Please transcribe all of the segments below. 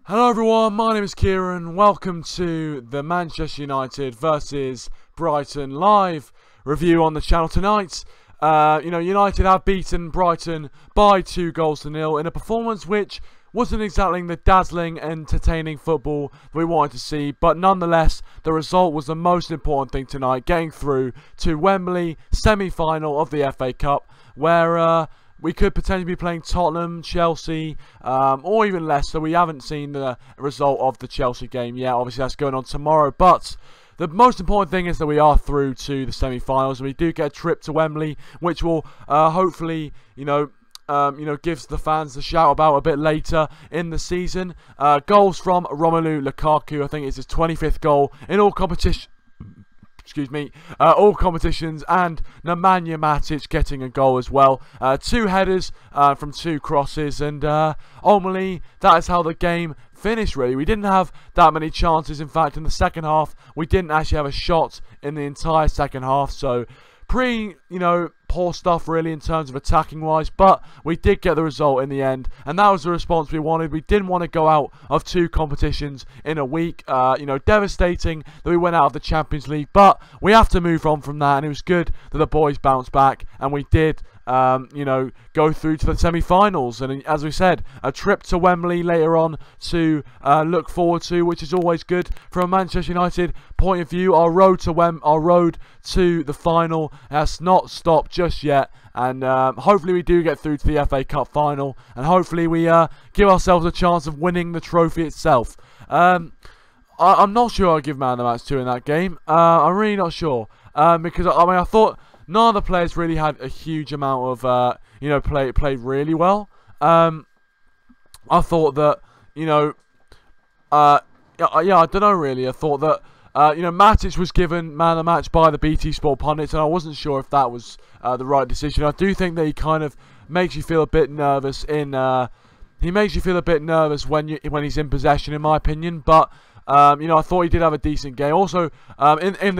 Hello everyone, my name is Kieran. Welcome to the Manchester United versus Brighton live review on the channel tonight. United have beaten Brighton by 2-0 in a performance which wasn't exactly the dazzling, entertaining football that we wanted to see, but nonetheless, the result was the most important thing tonight, getting through to Wembley semi-final of the FA Cup, where we could potentially be playing Tottenham, Chelsea, or even Leicester. We haven't seen the result of the Chelsea game yet. Obviously, that's going on tomorrow. But the most important thing is that we are through to the semi-finals. We do get a trip to Wembley, which will hopefully, gives the fans the shout about a bit later in the season. Goals from Romelu Lukaku. I think it's his 25th goal in all competition. All competitions, and Nemanja Matic getting a goal as well. 2 headers from 2 crosses, and ultimately that is how the game finished. Really, we didn't have that many chances. In fact, in the second half, we didn't actually have a shot in the entire second half. So poor stuff really in terms of attacking wise, but we did get the result in the end, and that was the response we wanted. We didn't want to go out of 2 competitions in a week. Devastating that we went out of the Champions League, but we have to move on from that, and it was good that the boys bounced back, and we did go through to the semi-finals. And as we said, a trip to Wembley later on to look forward to, which is always good from a Manchester United point of view. Our road to the final has not stopped just yet, and hopefully we do get through to the FA Cup final, and hopefully we give ourselves a chance of winning the trophy itself. I'm not sure I'll give Man the Match 2 in that game. I'm really not sure, because I thought none of the players really had a huge amount of, played really well. I thought that, I don't know really. I thought that, Matic was given Man of the Match by the BT Sport pundits, and I wasn't sure if that was the right decision. I do think that he kind of makes you feel a bit nervous he makes you feel a bit nervous when he's in possession, in my opinion, but I thought he did have a decent game. Also, in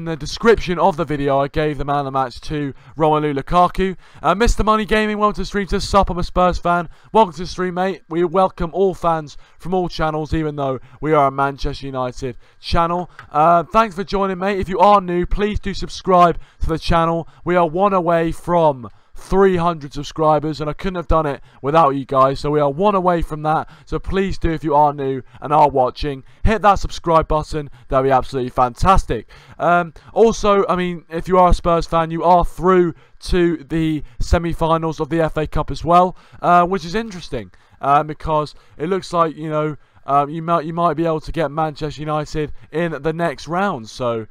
the description of the video, I gave the Man of the Match to Romelu Lukaku. Mr. Money Gaming, welcome to the stream. To Sup, I'm a Spurs fan. Welcome to the stream, mate. We welcome all fans from all channels, even though we are a Manchester United channel. Thanks for joining, mate. If you are new, please do subscribe to the channel. We are 1 away from 300 subscribers, and I couldn't have done it without you guys, so we are 1 away from that. So please do, if you are new and are watching, hit that subscribe button. That'd be absolutely fantastic. Also, I mean, if you are a Spurs fan, you are through to the semi-finals of the FA Cup as well, which is interesting, because it looks like you might be able to get Manchester United in the next round. So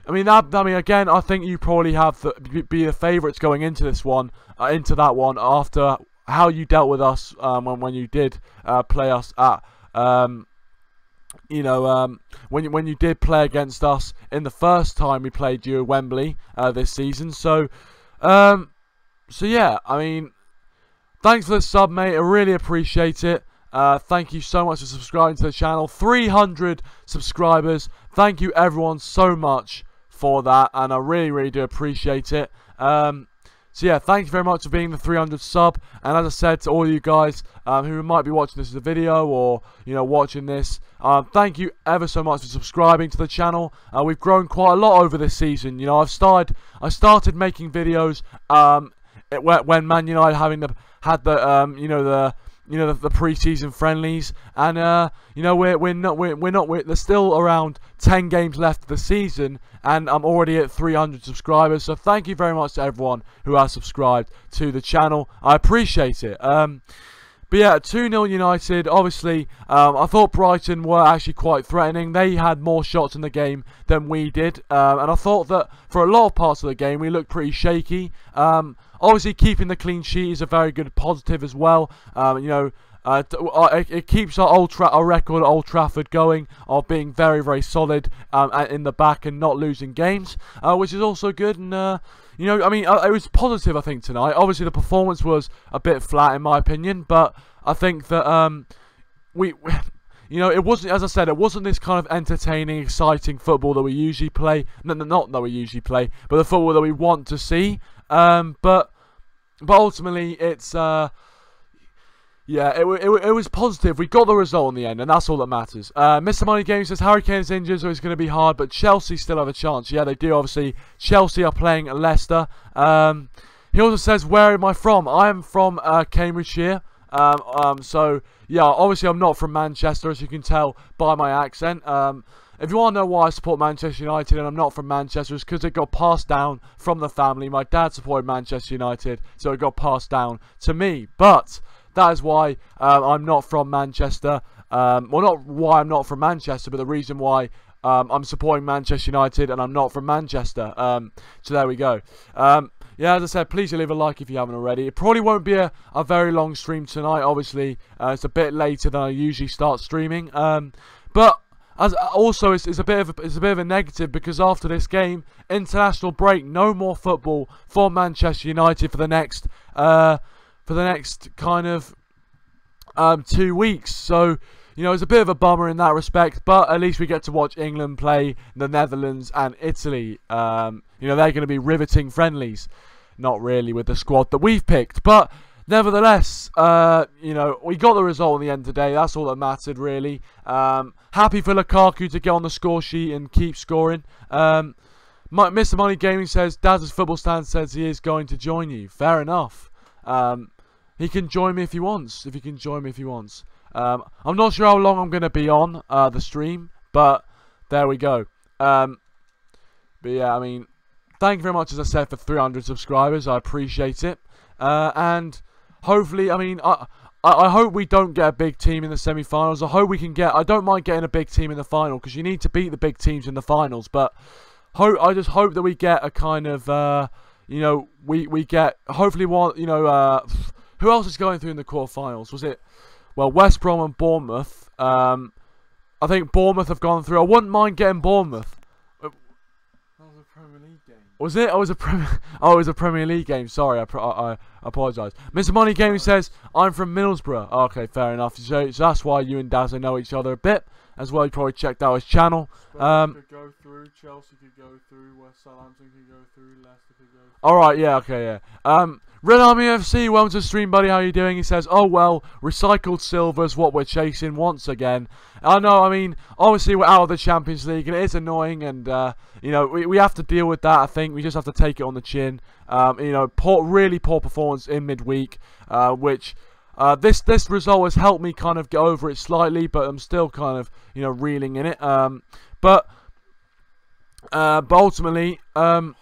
again, I think you probably have be the favourites going into this one, that one, after how you dealt with us when you did play us at, when you did play against us in the first time we played you at Wembley this season. So yeah, I mean, thanks for the sub, mate. I really appreciate it. Thank you so much for subscribing to the channel. 300 subscribers. Thank you everyone so much for that, and I really do appreciate it. So yeah, thank you very much for being the 300 sub, and as I said to all you guys who might be watching this as a video, or watching this, thank you ever so much for subscribing to the channel. We've grown quite a lot over this season. I started making videos when Man United had the pre-season friendlies, and there's still around 10 games left of the season, and I'm already at 300 subscribers. So thank you very much to everyone who has subscribed to the channel. I appreciate it. But yeah, 2-0 United. Obviously, I thought Brighton were actually quite threatening. They had more shots in the game than we did, and I thought that for a lot of parts of the game we looked pretty shaky. Obviously, keeping the clean sheet is a very good positive as well. It keeps our record at Old Trafford going, of being very solid in the back and not losing games, which is also good. And it was positive, I think, tonight. Obviously, the performance was a bit flat in my opinion, but I think that it wasn't, as I said, it wasn't this kind of entertaining, exciting football that we usually play. Not that we usually play, but the football that we want to see. But ultimately, it's Yeah, it was positive. We got the result in the end, and that's all that matters. Mr. Money Game says Harry Kane's injured, so it's going to be hard, but Chelsea still have a chance. Yeah, they do, obviously. Chelsea are playing Leicester. He also says, where am I from? I am from Cambridgeshire. So, yeah, obviously I'm not from Manchester, as you can tell by my accent. If you want to know why I support Manchester United and I'm not from Manchester, it's because it got passed down from the family. My dad supported Manchester United, so it got passed down to me. But that is why I'm not from Manchester. Well, not why I'm not from Manchester, but the reason why I'm supporting Manchester United and I'm not from Manchester. So there we go. Yeah, as I said, please leave a like if you haven't already. It probably won't be a very long stream tonight, obviously. It's a bit later than I usually start streaming. But also, it's a bit of a negative, because after this game, international break, no more football for Manchester United for the next kind of 2 weeks. So, you know, it's a bit of a bummer in that respect, but at least we get to watch England play the Netherlands and Italy. You know, they're going to be riveting friendlies. Not really with the squad that we've picked, but nevertheless, you know, we got the result in the end today. That's all that mattered, really. Happy for Lukaku to get on the score sheet and keep scoring. Mr. Money Gaming says, Daz's football stand says he is going to join you. Fair enough. He can join me if he wants. I'm not sure how long I'm going to be on the stream, but there we go. But yeah, I mean, thank you very much, as I said, for 300 subscribers. I appreciate it. And hopefully, I mean, I hope we don't get a big team in the semi-finals. I hope we can get. I don't mind getting a big team in the final, because you need to beat the big teams in the finals. But I just hope that we get a kind of, you know, we get hopefully one. You know, who else is going through in the quarterfinals? Was it? Well, West Brom and Bournemouth. I think Bournemouth have gone through. I wouldn't mind getting Bournemouth. That was a Premier League game. Was it? Oh, it was a Premier League game. Sorry, I apologise. Mr. Money Gaming says, I'm from Middlesbrough. Oh, okay, fair enough. So that's why you and Dazza know each other a bit. As well, you probably checked out his channel. Spurs could go through, Chelsea could go through, West Southampton could go through, Leicester could go through. Alright, yeah, okay, yeah. Red Army FC, welcome to the stream, buddy. How you doing? He says, oh well, recycled silver is what we're chasing once again. I know, I mean, obviously we're out of the Champions League and it is annoying, and you know, we have to deal with that. I think we just have to take it on the chin. You know, really poor performance in midweek, which this result has helped me kind of get over it slightly, but I'm still kind of, you know, reeling in it. But ultimately, you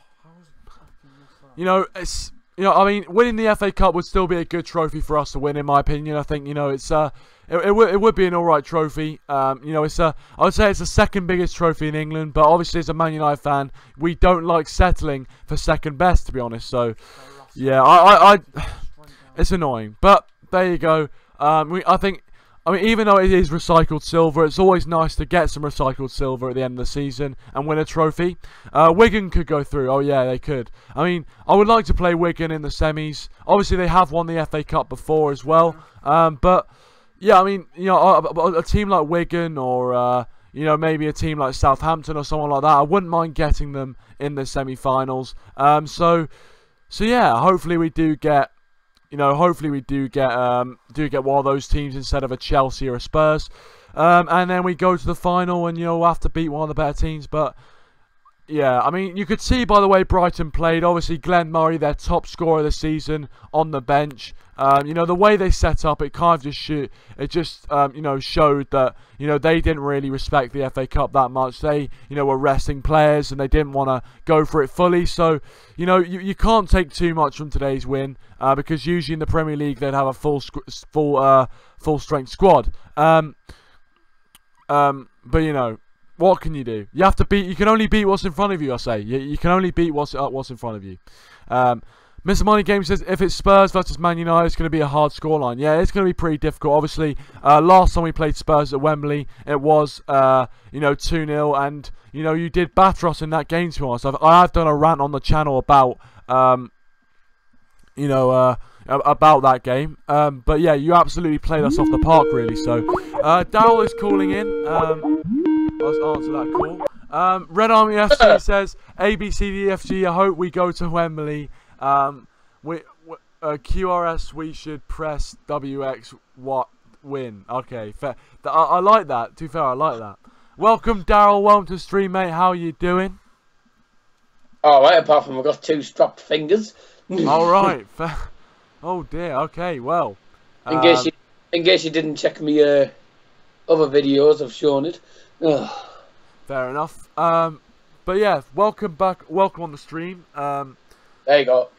know, it's. You know, I mean, winning the FA Cup would still be a good trophy for us to win, in my opinion. I think, you know, it's it would be an alright trophy. You know, I would say it's the second biggest trophy in England, but obviously as a Man United fan, we don't like settling for second best, to be honest. So, yeah, it's annoying, but there you go. I mean, even though it is recycled silver, it's always nice to get some recycled silver at the end of the season and win a trophy. Wigan could go through. Oh, yeah, they could. I mean, I would like to play Wigan in the semis. Obviously, they have won the FA Cup before as well. But, yeah, I mean, you know, a team like Wigan or, you know, maybe a team like Southampton or someone like that, I wouldn't mind getting them in the semi-finals. So, yeah, hopefully we do get... You know, hopefully we do get one of those teams instead of a Chelsea or a Spurs, and then we go to the final, and you know, we'll have to beat one of the better teams. But yeah, I mean, you could see by the way Brighton played. Obviously, Glenn Murray, their top scorer of the season, on the bench. You know, the way they set up, it kind of just you know, showed that, you know, they didn't really respect the FA Cup that much. They, you know, were resting players and they didn't want to go for it fully. So, you know, you can't take too much from today's win, because usually in the Premier League they'd have a full strength squad. But you know, what can you do? You have to beat. You can only beat what's in front of you. I say you can only beat what's in front of you. Mr. Money Game says, if it's Spurs versus Man United, it's going to be a hard scoreline. Yeah, it's going to be pretty difficult. Obviously, last time we played Spurs at Wembley, it was, you know, 2-0. And, you know, you did batter us in that game, to be honest. I have done a rant on the channel about, you know, about that game. But, yeah, you absolutely played us off the park, really. So, Darryl is calling in. Let's answer that call. Red Army FC says, ABCDFG, I hope we go to Wembley. QRS, we should press WX what win. Okay, fair. I like that. To be fair, I like that. Welcome, Darryl. Welcome to the stream, mate. How are you doing? All right. Apart from I've got 2 strapped fingers. All right. Oh dear. Okay. Well. In case you didn't check me other videos, I've shown it. Ugh. Fair enough. But yeah, welcome back. Welcome on the stream. There you go.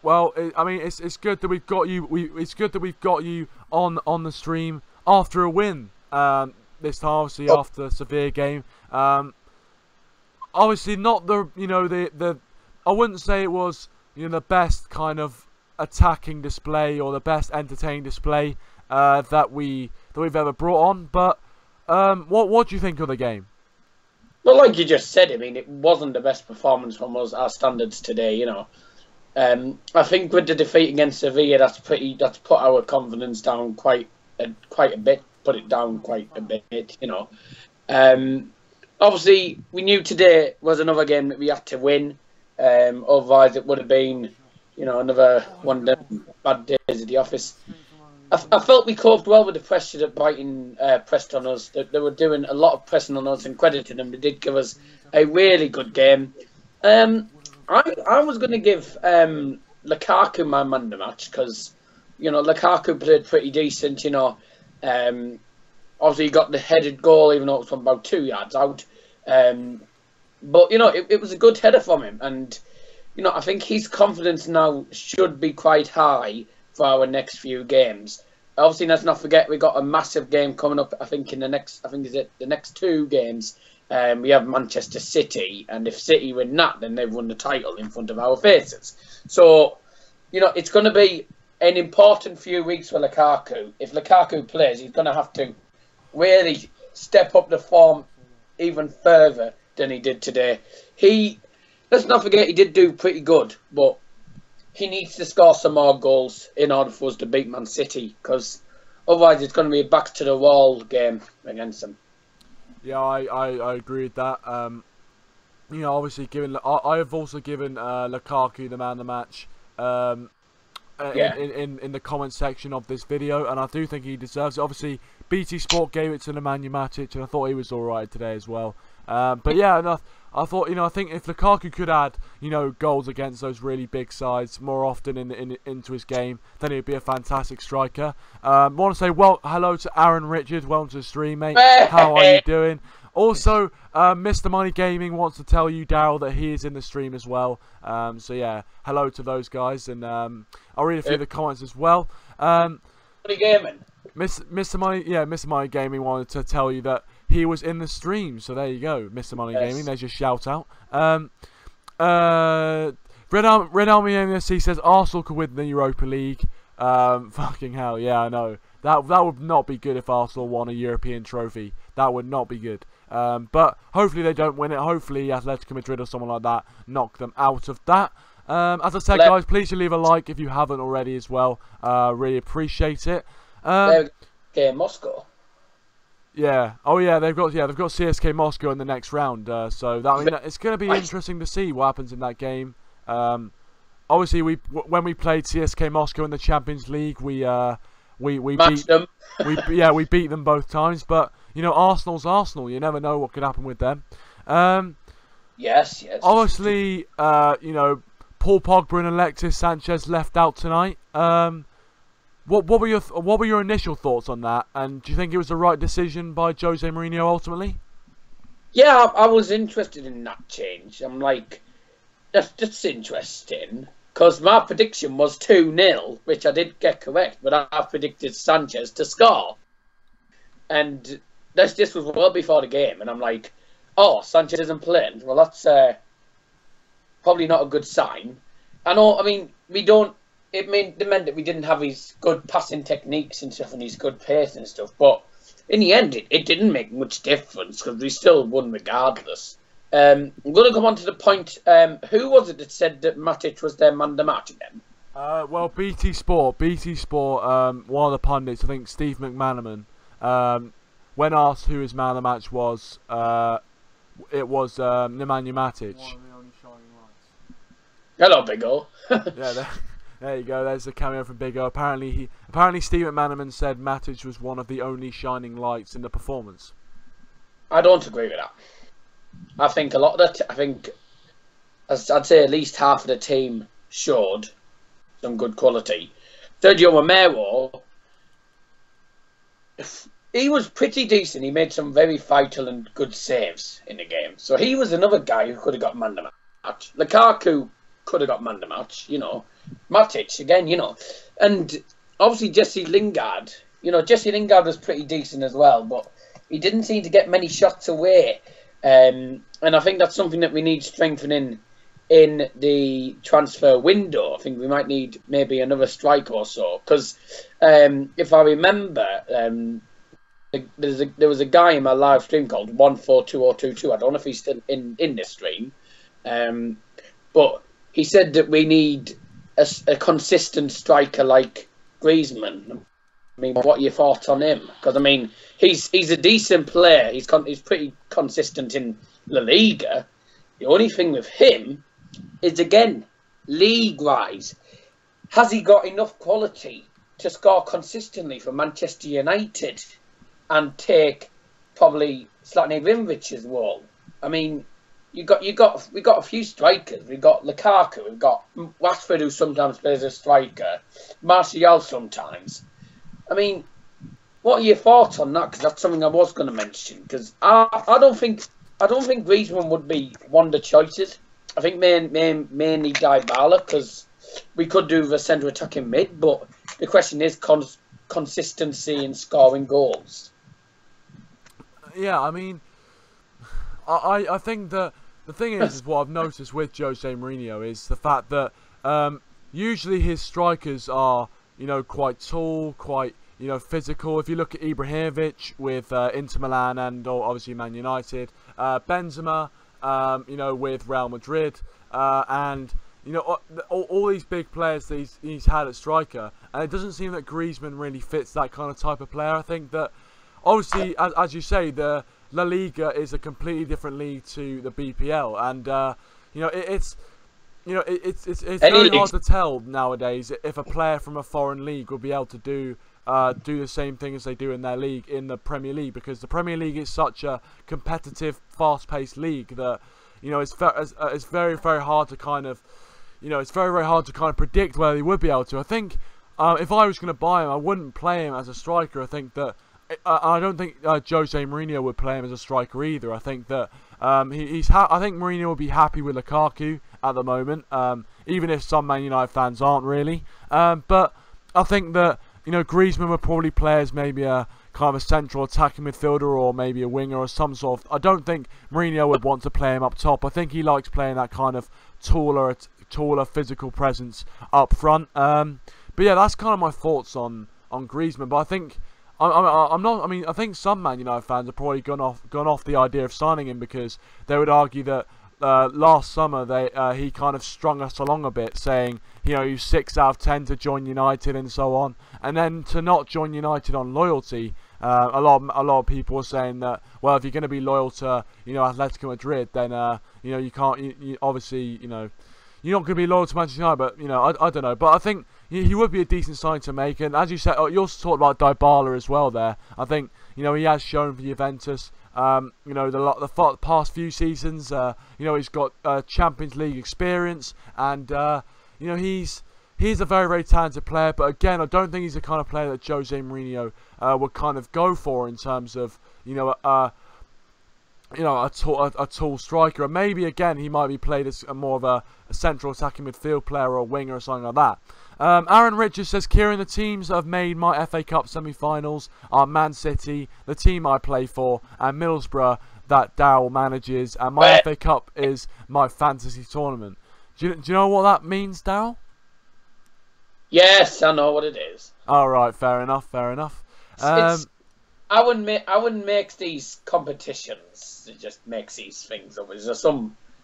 Well, I mean, it's good that we've got you. It's good that we've got you on the stream after a win. This time, obviously, after a severe game. Obviously, not the I wouldn't say it was the best kind of attacking display or the best entertaining display that we've ever brought on. But what do you think of the game? Well, like you just said, I mean, it wasn't the best performance from us, our standards today. I think with the defeat against Sevilla, that's put our confidence down quite a bit. Put it down quite a bit. Obviously, we knew today was another game that we had to win. Otherwise, it would have been, another one of the bad days at the office. I felt we coped well with the pressure that Brighton pressed on us. They were doing a lot of pressing on us, and credit to them, they did give us a really good game. I was going to give Lukaku my man of the match because, Lukaku played pretty decent. Obviously he got the headed goal, even though it was from about 2 yards out. But it was a good header from him, and I think his confidence now should be quite high for our next few games. Obviously, let's not forget we got a massive game coming up. I think the next 2 games. We have Manchester City, and if City win that, then they've won the title in front of our faces. So, it's going to be an important few weeks for Lukaku. If Lukaku plays, he's going to have to really step up the form even further than he did today. Let's not forget, he did do pretty good, but he needs to score some more goals in order for us to beat Man City, because otherwise it's going to be a back to the wall game against them. Yeah, I agree with that. Obviously, I have also given Lukaku the man of the match in the comment section of this video, and I do think he deserves it. Obviously, BT Sport gave it to Nemanja Matic, and I thought he was all right today as well. But yeah, I thought, I think if Lukaku could add, goals against those really big sides more often into his game, then he'd be a fantastic striker. Want to say hello to Aaron Richard. Welcome to the stream, mate. How are you doing? Also, Mr. Money Gaming wants to tell you, Darryl, that he is in the stream as well. So yeah, hello to those guys, and I'll read a few of the comments as well. Money Gaming. Mr. Money Gaming wanted to tell you that he was in the stream, so there you go, Mr. Money Gaming. There's your shout out. Red Army MSC says Arsenal could win the Europa League. Fucking hell, yeah, I know. That would not be good if Arsenal won a European trophy. That would not be good. But hopefully they don't win it. Hopefully Atletico Madrid or someone like that knock them out of that. As I said, guys, please do leave a like if you haven't already as well. Really appreciate it. Moscow. Yeah. Oh yeah, they've got CSK Moscow in the next round. So it's going to be interesting to see what happens in that game. Obviously, when we played CSK Moscow in the Champions League, we beat them. we beat them both times. But Arsenal's Arsenal. You never know what could happen with them. Yes. Obviously, Paul Pogba and Alexis Sanchez left out tonight. What were your initial thoughts on that? And do you think it was the right decision by Jose Mourinho ultimately? Yeah, I was interested in that change. I'm like, that's interesting. Because my prediction was 2-0, which I did get correct, but I predicted Sanchez to score. And this was well before the game, and I'm like, oh, Sanchez isn't playing. Well, that's probably not a good sign. It meant that we didn't have his good passing techniques and stuff and his good pace and stuff. But in the end, it didn't make much difference because we still won regardless. I'm going to come on to the point. Who was it that said that Matic was their man of the match again? Well, BT Sport, one of the pundits, I think Steve McManaman, when asked who his man of the match was, it was Nemanja Matic. One of the only shining lights. Hello, Big O. Yeah, There you go. There's a cameo from Big O. Apparently, Steve McManaman said Matic was one of the only shining lights in the performance. I don't agree with that. I think a lot of that. I think, I'd say, at least half of the team showed some good quality. Sergio Romero, he was pretty decent. He made some very vital and good saves in the game. So he was another guy who could have got man of the match. Lukaku could have got man of the match, you know. Matic, again, you know. And obviously Jesse Lingard. You know, Jesse Lingard was pretty decent as well, but he didn't seem to get many shots away. And I think that's something that we need strengthening in the transfer window. I think we might need maybe another striker or so. Because if I remember, there was a guy in my live stream called 142022. I don't know if he's still in this stream. But he said that we need a consistent striker like Griezmann. I mean, what are your thoughts on him? Because, I mean, he's a decent player. He's pretty consistent in La Liga. The only thing with him is, again, league-wise, has he got enough quality to score consistently for Manchester United and take probably Zlatan Ibrahimovic's role? I mean, we got a few strikers. We've got Lukaku. We've got Rashford, who sometimes plays as a striker. Martial sometimes. I mean, what are your thoughts on that? Because that's something I was going to mention. Because I don't think Griezmann would be one of the choices. I think mainly Dybala, because we could do the centre attacking mid. But the question is consistency in scoring goals. Yeah, I mean, I think that the thing is what I've noticed with Jose Mourinho is the fact that usually his strikers are, you know, quite tall, quite, you know, physical. If you look at Ibrahimovic with Inter Milan and obviously Man United, Benzema, you know, with Real Madrid, and, you know, all these big players that he's had at striker, and it doesn't seem that Griezmann really fits that kind of type of player. I think that, obviously, as you say, the La Liga is a completely different league to the BPL, and you know, it's very hard to tell nowadays if a player from a foreign league will be able to do the same thing as they do in their league in the Premier League, because the Premier League is such a competitive, fast-paced league that, you know, it's very, very hard to kind of, you know, it's very, very hard to kind of predict whether he would be able to. I think if I was going to buy him, I wouldn't play him as a striker. I think that I don't think Jose Mourinho would play him as a striker either. I think that I think Mourinho will be happy with Lukaku at the moment, even if some Man United fans aren't really. But I think that, you know, Griezmann would probably play as maybe a kind of a central attacking midfielder or maybe a winger or some sort of. I don't think Mourinho would want to play him up top. I think he likes playing that kind of taller physical presence up front. But yeah, that's kind of my thoughts on Griezmann. But I think. I mean, I think some Man United fans have probably gone off the idea of signing him, because they would argue that last summer he kind of strung us along a bit, saying, you know, he's 6 out of 10 to join United and so on, and then to not join United on loyalty. A lot of people are saying that, well, if you're going to be loyal to, you know, Atletico Madrid, then you know, you can't. You obviously, you know, you're not going to be loyal to Manchester United, but, you know, I don't know. But I think he would be a decent sign to make. And as you said, you also talked about Dybala as well there. I think, you know, he has shown for Juventus, you know, the past few seasons, you know, he's got Champions League experience. And, you know, he's a very, very talented player. But again, I don't think he's the kind of player that Jose Mourinho would kind of go for in terms of, you know, a tall striker. And maybe, again, he might be played as more of a central attacking midfield player or a winger or something like that. Aaron Richards says, Kieran, the teams that have made my FA Cup semi-finals are Man City, the team I play for, and Middlesbrough that Darryl manages, and my FA Cup is my fantasy tournament. Do you know what that means, Darryl? Yes, I know what it is. All right, fair enough, fair enough. I wouldn't make these competitions. It just makes these things up. There's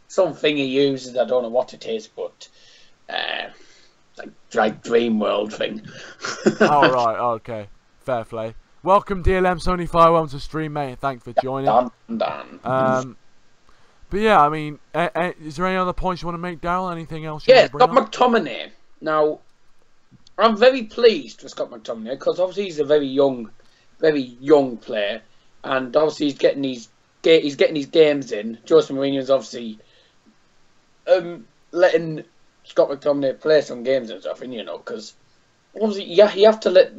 something he uses. I don't know what it is, but like Dream World thing. All right, okay, fair play. Welcome, DLM75. Welcome to stream, mate. Thanks for joining. Done. But yeah, I mean, is there any other points you want to make, Darryl? Anything else? Yeah, got McTominay. Now, I'm very pleased with Scott McTominay because obviously he's a very young player, and obviously he's getting these games in. Jose Mourinho's obviously letting Scott McTominay play some games and stuff, and because obviously you have to let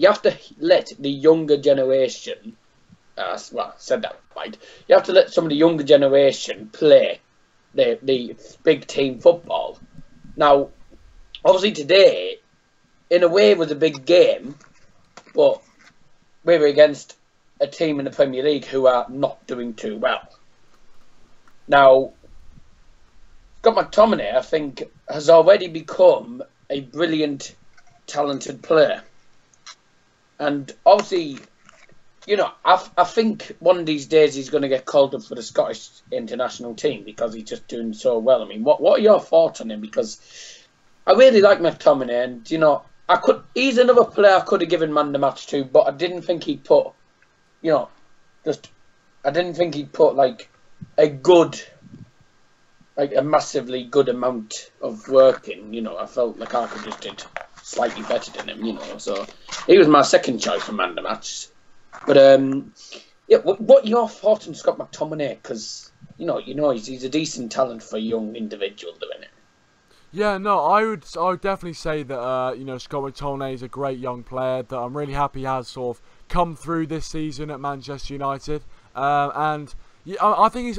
the younger generation. Well, I said that right. You have to let some of the younger generation play the big team football. Now, obviously today, in a way, it was a big game, but we were against a team in the Premier League who are not doing too well. Now, Scott McTominay, I think, has already become a brilliant, talented player. And obviously, I think one of these days he's going to get called up for the Scottish international team because he's just doing so well. I mean, what are your thoughts on him? Because I really like McTominay, and he's another player I could have given man the match to, but I didn't think he'd put, I didn't think he'd put like a massively good amount of work in. I felt like I could just did slightly better than him. So he was my second choice for man the match. But what are your thoughts on Scott McTominay? Because he's a decent talent for a young individual doing it. Yeah, no, I would definitely say that Scott McTominay is a great young player that I'm really happy has sort of come through this season at Manchester United. And yeah, I think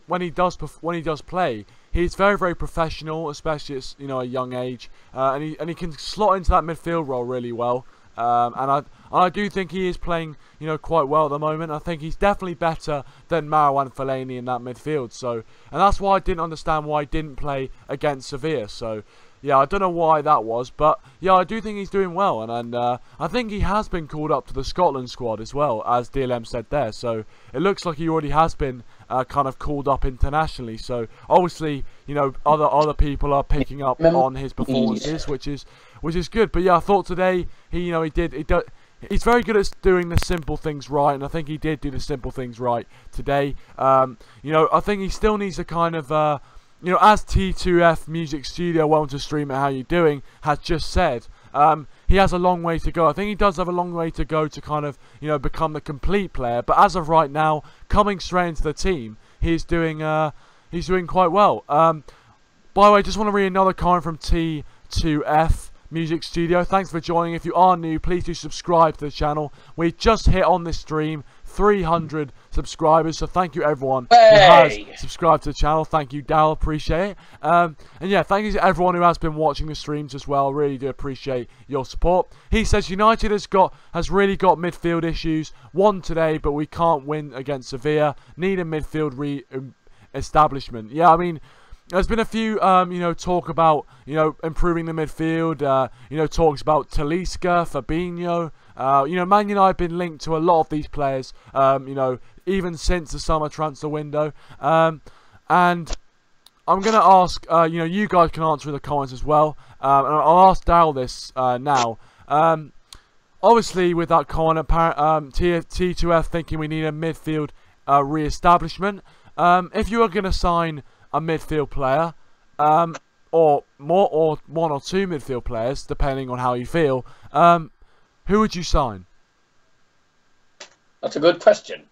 when he does play, he's very, very professional, especially at a young age, and he can slot into that midfield role really well. And I do think he is playing, quite well at the moment. I think he's definitely better than Marouane Fellaini in that midfield. So, and that's why I didn't understand why he didn't play against Sevilla. So, yeah, I don't know why that was, but yeah, I do think he's doing well, and I think he has been called up to the Scotland squad as well, as DLM said there. So it looks like he already has been kind of called up internationally. So obviously, other people are picking up on his performances, which is good. But yeah, I thought today he's very good at doing the simple things right, and I think he did do the simple things right today. I think he still needs a kind of as T2F Music Studio, Welcome to Stream It, How You Doing, has just said, he has a long way to go. I think he does have a long way to go to kind of, become the complete player. But as of right now, coming straight into the team, he's doing quite well. By the way, just want to read another comment from T2F Music Studio. Thanks for joining. If you are new, please do subscribe to the channel. We just hit on this stream 300 subscribers, so thank you everyone who has subscribed to the channel. Thank you, Darryl, appreciate it. And yeah, thank you to everyone who has been watching the streams as well. Really do appreciate your support. He says United has really got midfield issues. Won today, but we can't win against Sevilla. Need a midfield re-establishment. Yeah, I mean, there's been a few, talk about, improving the midfield, talks about Talisca, Fabinho. Man United have been linked to a lot of these players, even since the summer transfer window. And I'm going to ask, you guys can answer in the comments as well. And I'll ask Darryl this now. Obviously, with that comment, T2F thinking we need a midfield re-establishment. If you were going to sign a midfield player, or one or two midfield players, depending on how you feel, who would you sign? That's a good question.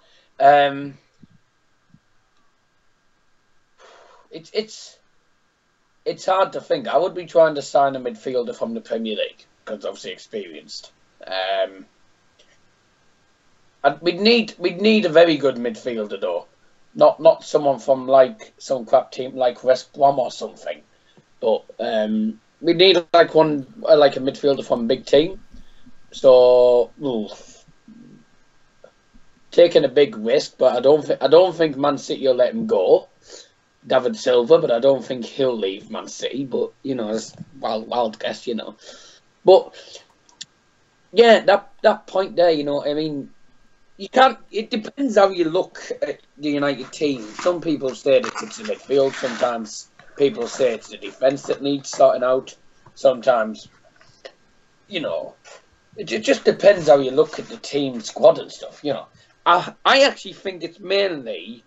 It's hard to think. I would be trying to sign a midfielder from the Premier League because obviously experienced. We'd need a very good midfielder though. Not someone from like some crap team like West Brom or something, but we need like a midfielder from a big team. So taking a big risk, but I don't think Man City will let him go. David Silva, but I don't think he'll leave Man City. But it's wild guess, But yeah, that point there, I mean. You can't. It depends how you look at the United team. Some people say that it's the midfield. Sometimes people say it's the defence that needs sorting out. Sometimes, it just depends how you look at the team squad and stuff. I actually think it's mainly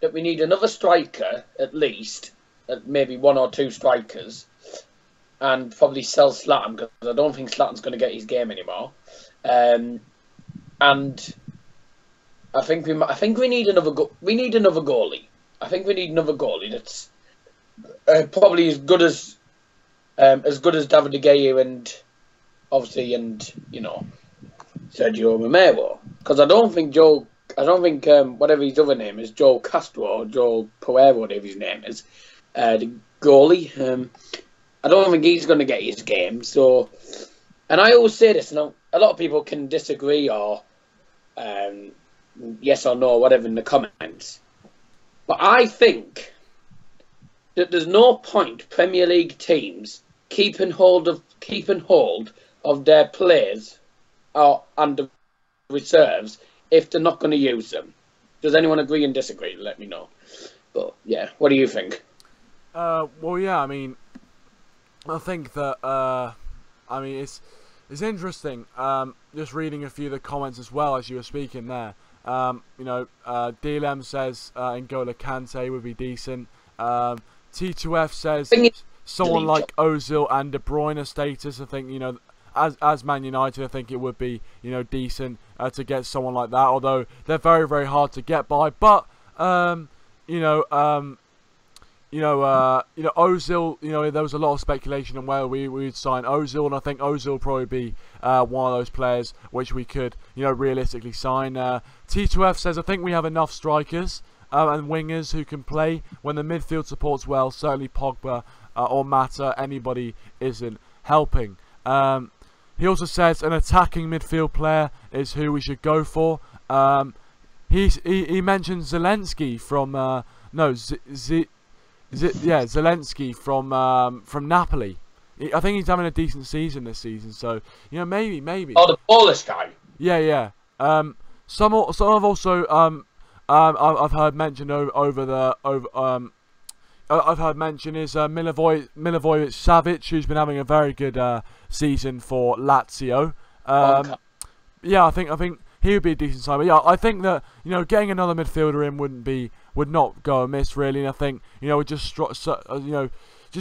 that we need another striker at least, maybe one or two strikers, and probably sell Zlatan, because I don't think Zlatan's going to get his game anymore. And I think we need another goalie. I think we need another goalie that's probably as good as David De Gea and Sergio Romero. Because I don't think whatever his other name is, Joe Castro or Joe Pereira, whatever his name is, the goalie. I don't think he's going to get his game. So, and I always say this, a lot of people can disagree or yes or no, whatever in the comments. But I think that there's no point Premier League teams keeping hold of their players and the reserves if they're not going to use them. Does anyone agree and disagree? Let me know. But yeah, what do you think? Well, yeah, I mean, I think that it's interesting. Just reading a few of the comments as well as you were speaking there. DLM says N'Golo Kante would be decent. T2F says someone like Ozil and De Bruyne status. I think, as Man United, I think it would be, decent to get someone like that. Although they're very, very hard to get by. But Ozil, there was a lot of speculation on whether we would sign Ozil, and I think Ozil will probably be one of those players which we could, realistically sign. T2F says, I think we have enough strikers and wingers who can play when the midfield supports well. Certainly Pogba or Mata, anybody isn't helping. He also says an attacking midfield player is who we should go for. He mentioned Zelensky from Zelensky from Napoli. I think he's having a decent season this season, so maybe. Oh, the Polish guy. Yeah. Some have also I've heard mentioned I've heard mention is Milivojevic Savic, who's been having a very good season for Lazio. Yeah, I think he would be a decent sign. But yeah, I think that getting another midfielder in would not go amiss really. And I think just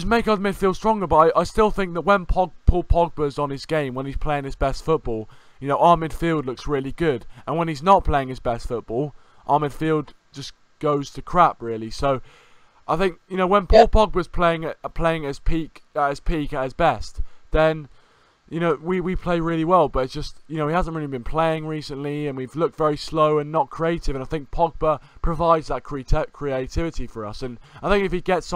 make our midfield stronger. But I still think that when Paul Pogba's on his game, when he's playing his best football, our midfield looks really good. And when he's not playing his best football, our midfield just goes to crap really. So I think when Paul Pogba's playing at his peak, at his best, then we play really well. But it's just he hasn't really been playing recently, and we've looked very slow and not creative. And I think Pogba provides that creativity for us. And I think if he gets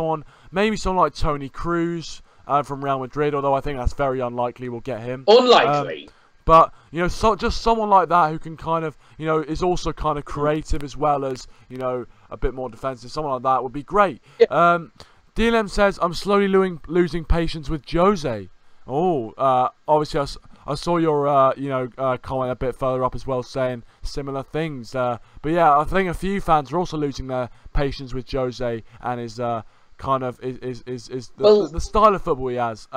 maybe someone like Toni Kroos from Real Madrid, although I think that's very unlikely we'll get him. Unlikely. But just someone like that who can kind of is also kind of creative as well as a bit more defensive. Someone like that would be great. Yeah. DLM says I'm slowly losing patience with Jose. Oh, obviously I saw your comment a bit further up as well saying similar things. But yeah, I think a few fans are also losing their patience with Jose and his kind of the style of football he has.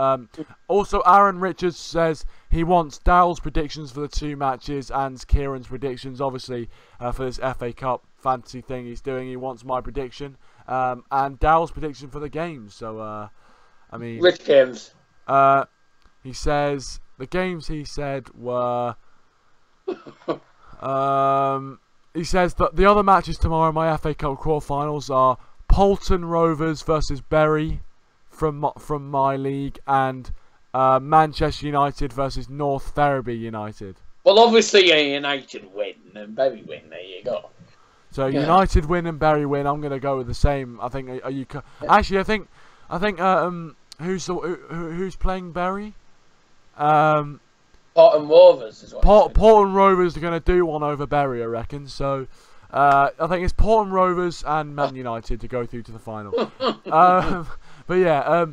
Also, Aaron Richards says he wants Daryl's predictions for the 2 matches and Kieran's predictions, obviously, for this FA Cup fantasy thing he's doing. He wants my prediction and Daryl's prediction for the games. So, I mean, which games? He says the games he said were. He says that the other matches tomorrow in my FA Cup quarterfinals are Bolton Rovers versus Bury from my league, and Manchester United versus North Ferriby United. Well, obviously a United win and Bury win. There you go. So yeah. United win and Bury win. I'm gonna go with the same. I think. Are you? Actually, I think. Who's playing Bury? Bolton Rovers is what. Bolton Rovers are gonna do one over Bury, I reckon. So. I think it's Bolton Rovers and Man United to go through to the final. But yeah.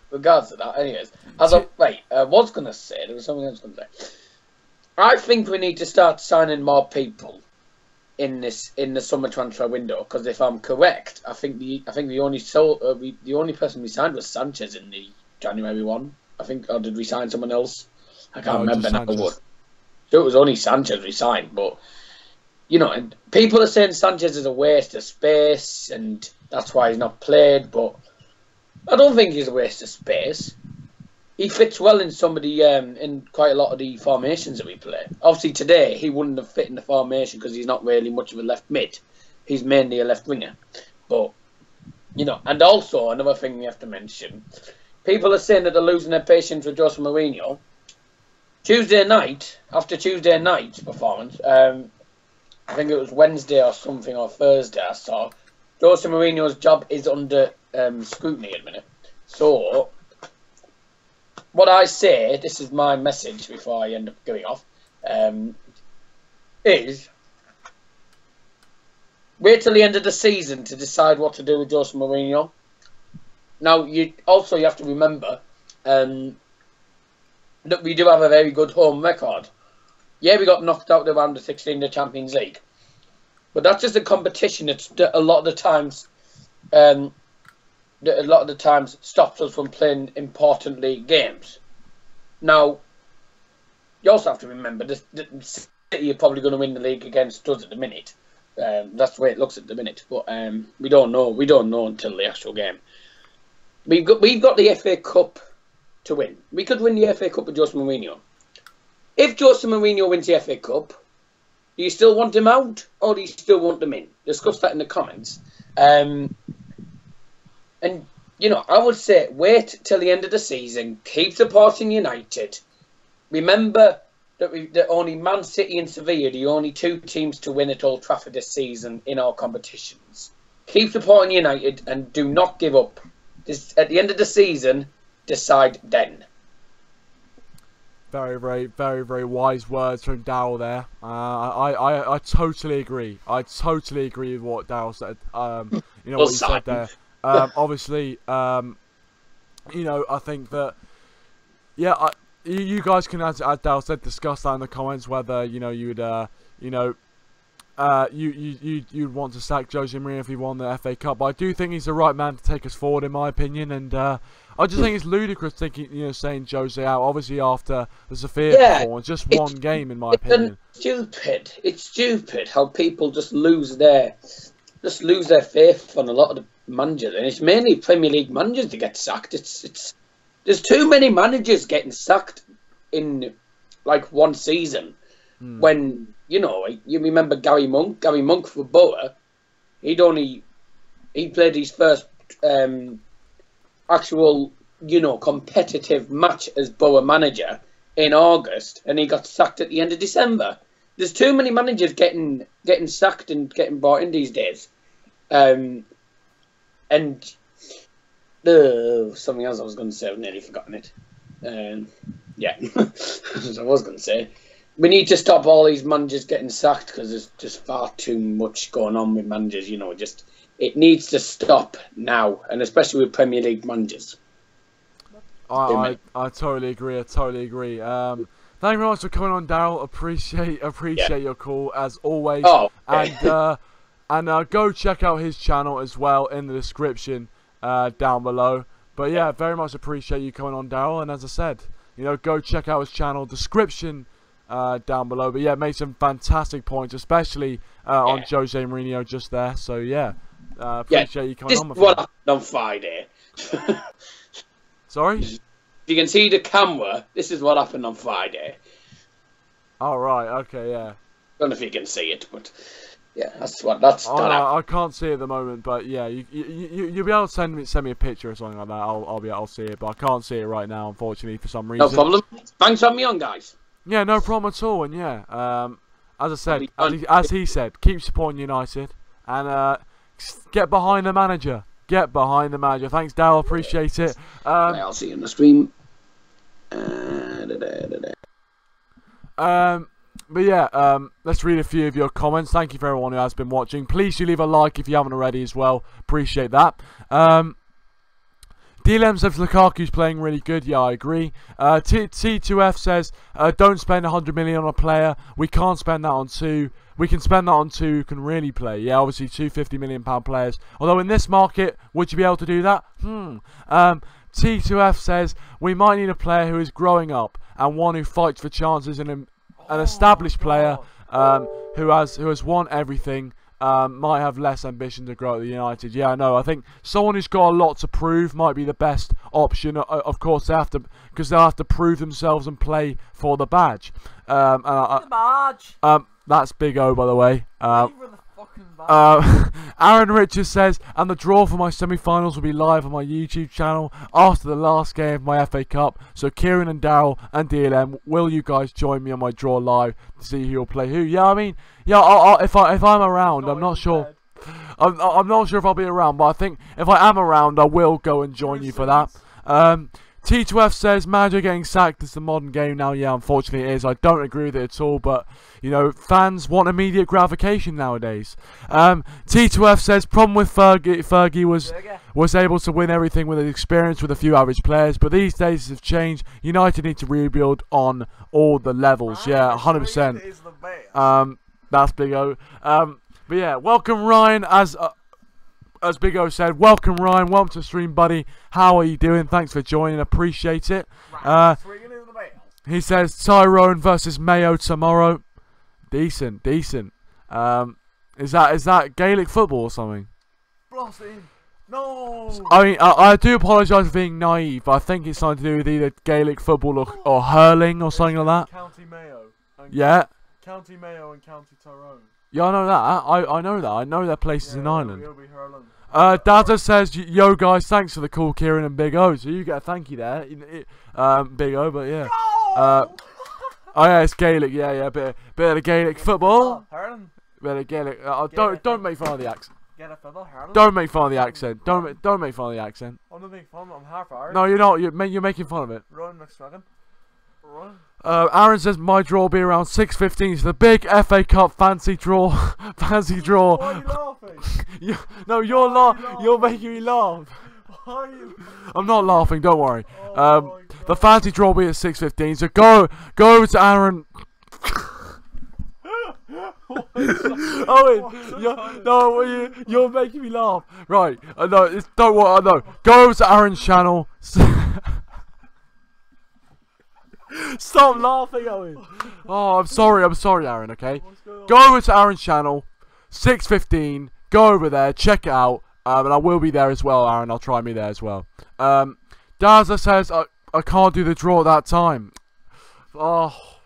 Regards to that, anyways. I was going to say, there was something else I was going to say. I think we need to start signing more people in the summer transfer window, because if I'm correct, I think the only person we signed was Sanchez in the January one. I think, or did we sign someone else? I can't remember now. So it was only Sanchez we signed, but. And people are saying Sanchez is a waste of space and that's why he's not played, but I don't think he's a waste of space. he fits well in somebody in quite a lot of the formations that we play. Obviously today he wouldn't have fit in the formation because he's not really much of a left mid. He's mainly a left winger. But you know, and also another thing we have to mention: people are saying that they're losing their patience with Jose Mourinho. Tuesday night, after Tuesday night's performance, I think it was Wednesday or something, or Thursday, I saw Jose Mourinho's job is under scrutiny at the minute. So, what I say, this is my message before I end up going off, is wait till the end of the season to decide what to do with Jose Mourinho. Now, you have to remember that we do have a very good home record. Yeah, we got knocked out of the round of 16 in the Champions League, but that's just a competition that a lot of the times stops us from playing important league games. Now, you also have to remember that City are probably going to win the league against us at the minute. That's the way it looks at the minute, but we don't know. We don't know until the actual game. We've got the FA Cup to win. We could win the FA Cup with Jose Mourinho. If Jose Mourinho wins the FA Cup, do you still want him out or do you still want him in? Discuss that in the comments. And, you know, I would say wait till the end of the season. Keep supporting United. Remember that only Man City and Sevilla are the only two teams to win at Old Trafford this season in our competitions. Keep supporting United and do not give up. At the end of the season, decide then. Very, very, very, very wise words from Darryl there. I totally agree. I totally agree with what Darryl said. You know what he said there. Obviously, you know, I think that, yeah, you guys can, as Darryl said, discuss that in the comments whether you know you'd you'd want to sack Jose Mourinho if he won the FA Cup. But I do think he's the right man to take us forward, in my opinion. And I just think it's ludicrous saying Jose out. Obviously after the Sofia performance, just one game, in my opinion. It's stupid how people just lose their faith on a lot of the managers, and it's mainly Premier League managers that get sacked. There's too many managers getting sacked in like one season. When, you know, you remember Gary Monk for Borough, he played his first actual, you know, competitive match as Borough manager in August, and he got sacked at the end of December. There's too many managers getting sacked and getting brought in these days. And something else I was going to say, I've nearly forgotten it. Yeah, as I was going to say. We need to stop all these managers getting sacked because there's just far too much going on with managers. You know, it needs to stop now, and especially with Premier League managers. I totally agree. I totally agree. Thank you very much for coming on, Darryl. Appreciate your call as always. Oh, okay. And go check out his channel as well in the description down below. But yeah, very much appreciate you coming on, Darryl. And as I said, you know, go check out his channel description down below. But yeah, made some fantastic points, especially on Jose Mourinho just there. So yeah, appreciate you coming on. This is what happened on Friday. Sorry? If you can see the camera, this is what happened on Friday. Oh right, okay, yeah. Don't know if you can see it, but yeah, that's I can't see it at the moment, but yeah, you'll be able to send me a picture or something like that. I'll see it, but I can't see it right now, unfortunately, for some reason. No problem. Thanks for having me on, guys. Yeah, no problem at all. And yeah, as I said, as he said, keep supporting United and get behind the manager. Get behind the manager. Thanks, Darryl. Appreciate it. I'll see you in the stream. But yeah, let's read a few of your comments. Thank you for everyone who has been watching. Please do leave a like if you haven't already as well. Appreciate that. DLM says Lukaku's playing really good. Yeah, I agree. T2F says, don't spend 100 million on a player. We can't spend that on two. We can spend that on two who can really play. Yeah, obviously two £50 million players. Although in this market, would you be able to do that? T2F says, we might need a player who is growing up and one who fights for chances and an established player who has won everything might have less ambition to grow at the United. Yeah, I know. I think someone who's got a lot to prove might be the best option. Of course, they'll have to prove themselves and play for the badge. The badge. That's Big O, by the way. Aaron Richards says, and the draw for my semi-finals will be live on my YouTube channel after the last game of my FA Cup. So Kieran and Darryl and DLM, will you guys join me on my draw live to see who will play who? Yeah, I mean, yeah, if I'm around, I'm not sure. I'm not sure if I'll be around, but I think if I am around, I will go and join you for that. T2F says, manager getting sacked is the modern game now. Yeah, unfortunately it is. I don't agree with it at all, but, you know, fans want immediate gratification nowadays. T2F says, problem with Fergie was able to win everything with his experience with a few average players, but these days have changed. United need to rebuild on all the levels. Yeah, 100%. That's Big O. But yeah, welcome Ryan, as Big O said, welcome Ryan, welcome to the stream, buddy. How are you doing? Thanks for joining, appreciate it. He says Tyrone versus Mayo tomorrow. Decent. Is that Gaelic football or something? No. I mean, I do apologise for being naive, but I think it's something to do with either Gaelic football or hurling or something like that. County Mayo. Yeah. County Mayo and County Tyrone. Yeah, I know that. I know that. I know their places in Ireland. Dada says, yo guys, thanks for the call, Kieran and Big O. So you get a thank you there, Big O. But yeah, oh yeah, it's Gaelic. Yeah, bit of the Gaelic football. Bit of Gaelic. Don't make fun of the accent. Don't make fun of the accent. Don't make fun of the accent. I'm not making fun. I'm half Irish. No, you're not. You're making fun of it. Run next second. Aaron says my draw will be around 6:15. So the big FA Cup fancy draw. Fancy draw. Why are you laughing? You're making me laugh. Why are you? I'm not laughing. Don't worry. The fancy draw will be at 6:15. So go over to Aaron. Owen, you're making me laugh. Right? Don't worry. No. Go over to Aaron's channel. Stop laughing, Owen. Oh, I'm sorry, Aaron, okay? Go over to Aaron's channel, 6:15, go over there, check it out, and I will be there as well, Aaron. I'll try me there as well. Daza says, I can't do the draw at that time. Oh.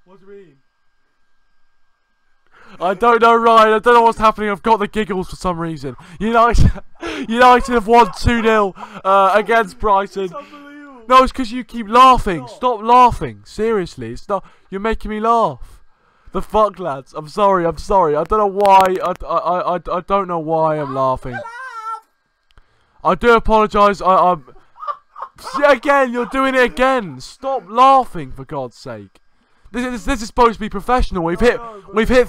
What do you mean? I don't know, Ryan. I don't know what's happening. I've got the giggles for some reason. United have won 2-0 against Brighton. No, it's because you keep laughing. Stop laughing. Seriously, it's not. You're making me laugh. The fuck, lads. I'm sorry. I don't know why. I don't know why I'm laughing. I do apologise. Again, you're doing it again. Stop laughing, for God's sake. This is supposed to be professional. We've hit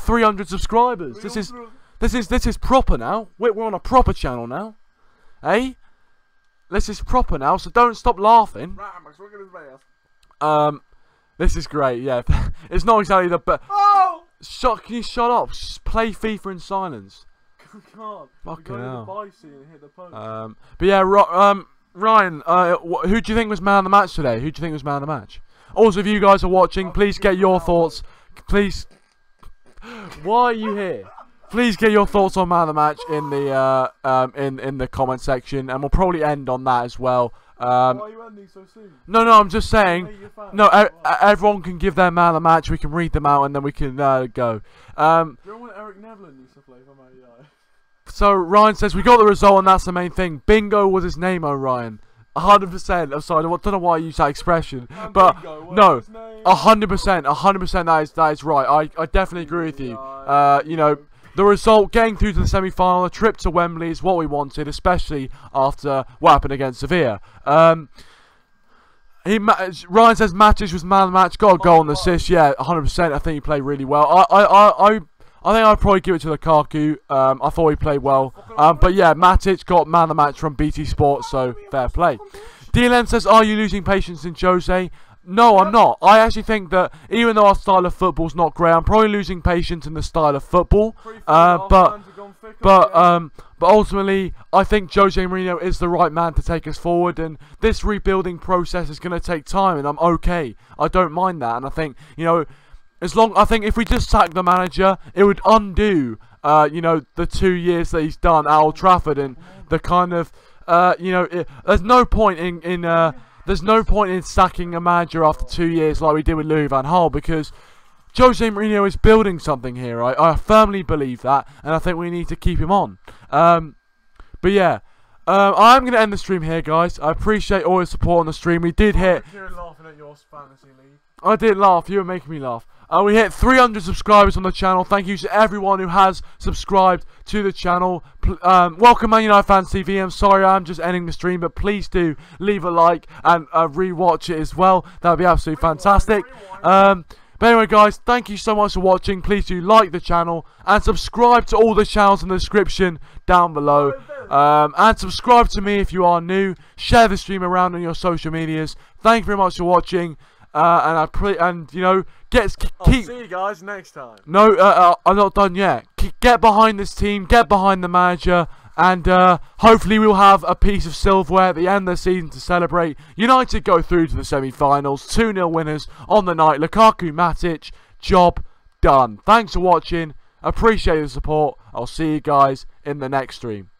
300 subscribers. This is proper now. We're on a proper channel now. Eh? This is proper now, so don't stop laughing. This is great, yeah. It's not exactly the best. Oh! Can you shut up? Just play FIFA in silence. God. Fucking hell. But yeah, Ryan, who do you think was man of the match today? Who do you think was man of the match? Also, if you guys are watching, please get your thoughts. Please. Why are you here? Please get your thoughts on man of the match in the in the comment section, and we'll probably end on that as well. Why are you ending so soon? No, I'm just saying. No, everyone can give their man of the match. We can read them out, and then we can go. Do you remember when Eric Nevlin used to play for Man United? So Ryan says we got the result, and that's the main thing. Bingo was his name, Ryan. 100%. I'm sorry, I don't know why I use that expression, but bingo, no, 100%. 100%. That is right. I definitely agree with you. You know. The result, getting through to the semi-final, a trip to Wembley is what we wanted, especially after what happened against Sevilla. Ryan says Matic was man of the match, got a goal and assist. Yeah, 100%. I think he played really well. I think I'd probably give it to Lukaku. I thought he played well. But yeah, Matic got man of the match from BT Sports, so fair play. DLM says, are you losing patience in Jose? No, I'm not. I actually think that even though our style of football's not great, I'm probably losing patience in the style of football. But ultimately, I think Jose Mourinho is the right man to take us forward, and this rebuilding process is going to take time, and I'm okay. I don't mind that, and I think, you know, I think if we just sack the manager, it would undo, you know, the 2 years that he's done at Old Trafford and the kind of, you know, there's no point in sacking a manager after 2 years like we did with Louis van Gaal, because Jose Mourinho is building something here. I firmly believe that, and I think we need to keep him on. But yeah, I'm going to end the stream here, guys. I appreciate all your support on the stream. We did hit... You're laughing at your fantasy league. I did laugh. You were making me laugh. We hit 300 subscribers on the channel. Thank you to everyone who has subscribed to the channel. Welcome Man United Fans TV. I'm sorry I'm just ending the stream, but please do leave a like and rewatch it as well. That would be absolutely fantastic. But anyway, guys, thank you so much for watching. Please do like the channel and subscribe to all the channels in the description down below. And subscribe to me if you are new. Share the stream around on your social medias. Thank you very much for watching. And you know, I'll see you guys next time. No, I'm not done yet. Get behind this team. Get behind the manager. And hopefully we'll have a piece of silverware at the end of the season to celebrate. United go through to the semi-finals. 2-0 winners on the night. Lukaku, Matic, job done. Thanks for watching. Appreciate the support. I'll see you guys in the next stream.